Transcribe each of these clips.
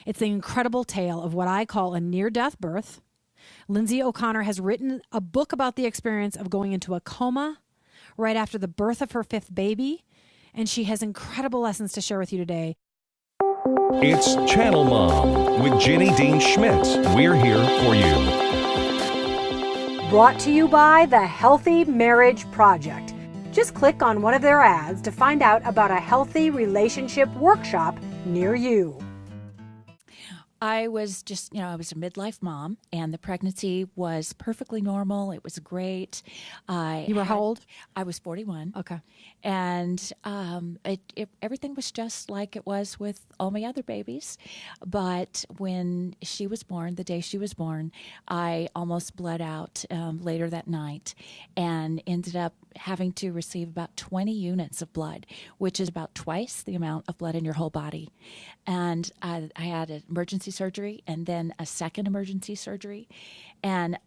It's the incredible tale of what I call a near-death birth. Lindsey O'Connor has written a book about the experience of going into a coma right after the birth of her 5th baby, and she has incredible lessons to share with you today. It's Channel Mom with Jenny Dean Schmidt. We're here for you. Brought to you by the Healthy Marriage Project. Just click on one of their ads to find out about a healthy relationship workshop near you. I was just, I was a midlife mom, and the pregnancy was perfectly normal. It was great. You were how old? I was 41. Okay. And everything was just like it was with all my other babies. But when she was born, the day she was born, I almost bled out later that night and ended up having to receive about 20 units of blood, which is about twice the amount of blood in your whole body. And I had an emergency surgery and then a second emergency surgery. And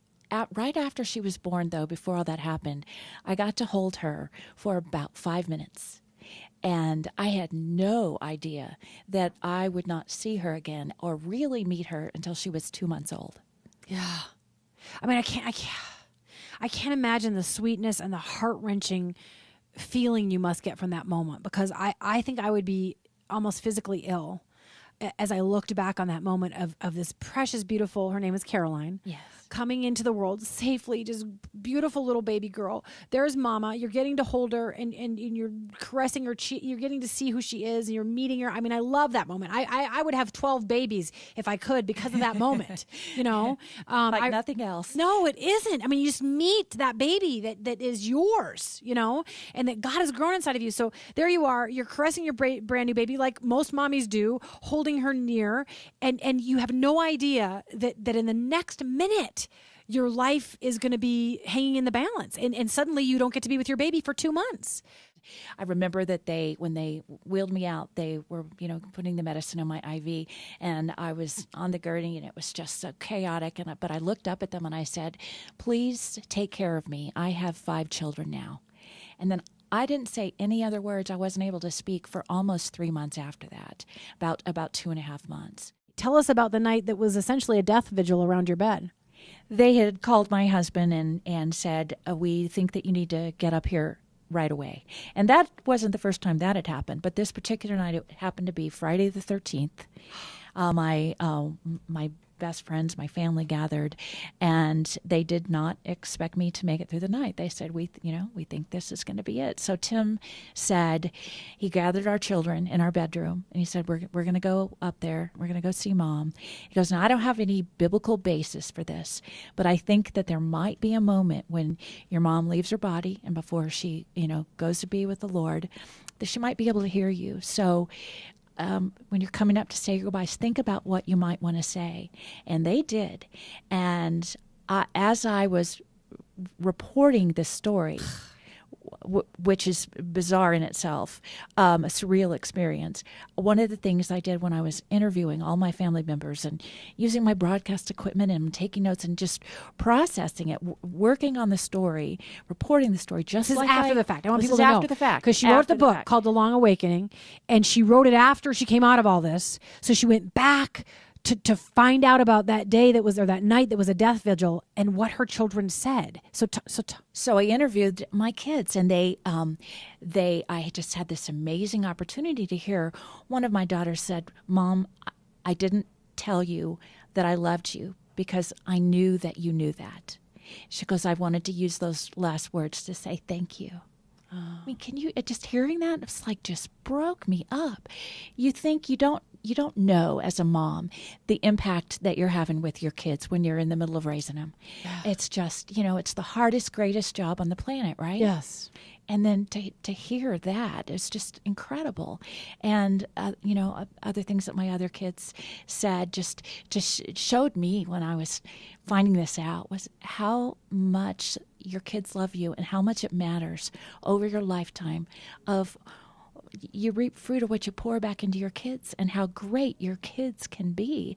right after she was born, though, before all that happened, I got to hold her for about 5 minutes. And I had no idea that I would not see her again or really meet her until she was 2 months old. Yeah. I mean, I can't imagine the sweetness and the heart-wrenching feeling you must get from that moment, because I think I would be almost physically ill as I looked back on that moment of this precious, beautiful, her name is Caroline. Yes. Coming into the world safely, just beautiful little baby girl. There's mama. You're getting to hold her and you're caressing her cheek. You're getting to see who she is and you're meeting her. I mean, I love that moment. I would have 12 babies if I could because of that moment, Like nothing else. No, it isn't. I mean, you just meet that baby that is yours, and that God has grown inside of you. So there you are. You're caressing your brand new baby like most mommies do, holding her near, and you have no idea that in the next minute, your life is going to be hanging in the balance. And suddenly you don't get to be with your baby for 2 months. I remember that when they wheeled me out, they were, putting the medicine in my IV, and I was on the gurney, and it was just so chaotic. But I looked up at them and I said, "Please take care of me. I have 5 children now." And then I didn't say any other words. I wasn't able to speak for almost 3 months after that, about 2.5 months. Tell us about the night that was essentially a death vigil around your bed. They had called my husband and said, "We think that you need to get up here right away." And that wasn't the first time that had happened, but this particular night, it happened to be Friday the 13th. My best friends, my family gathered, and they did not expect me to make it through the night. They said, we think this is going to be it. So Tim said, he gathered our children in our bedroom, and he said, we're going to go up there. We're going to go see Mom. He goes, "Now, I don't have any biblical basis for this, but I think that there might be a moment when your mom leaves her body and before she, goes to be with the Lord, that she might be able to hear you. So when you're coming up to say your goodbyes, think about what you might want to say." And they did. And as I was reporting this story, which is bizarre in itself, a surreal experience, one of the things I did when I was interviewing all my family members and using my broadcast equipment and taking notes and just processing it, working on the story, reporting the story, just this like is after the fact. I want this people is to know. after the fact. Because she wrote the book called The Long Awakening, and she wrote it after she came out of all this. So she went back to find out about that day that night that was a death vigil and what her children said. So I interviewed my kids, and I just had this amazing opportunity to hear. One of my daughters said, "Mom, I didn't tell you that I loved you because I knew that you knew that." She goes, "I wanted to use those last words to say thank you." I mean, just hearing that, it's like just broke me up. You think you don't know as a mom the impact that you're having with your kids when you're in the middle of raising them. Yeah. It's just, it's the hardest, greatest job on the planet, right? Yes. And then to hear that is just incredible. And, other things that my other kids said just showed me when I was finding this out was how much your kids love you and how much it matters over your lifetime of you reap fruit of what you pour back into your kids and how great your kids can be.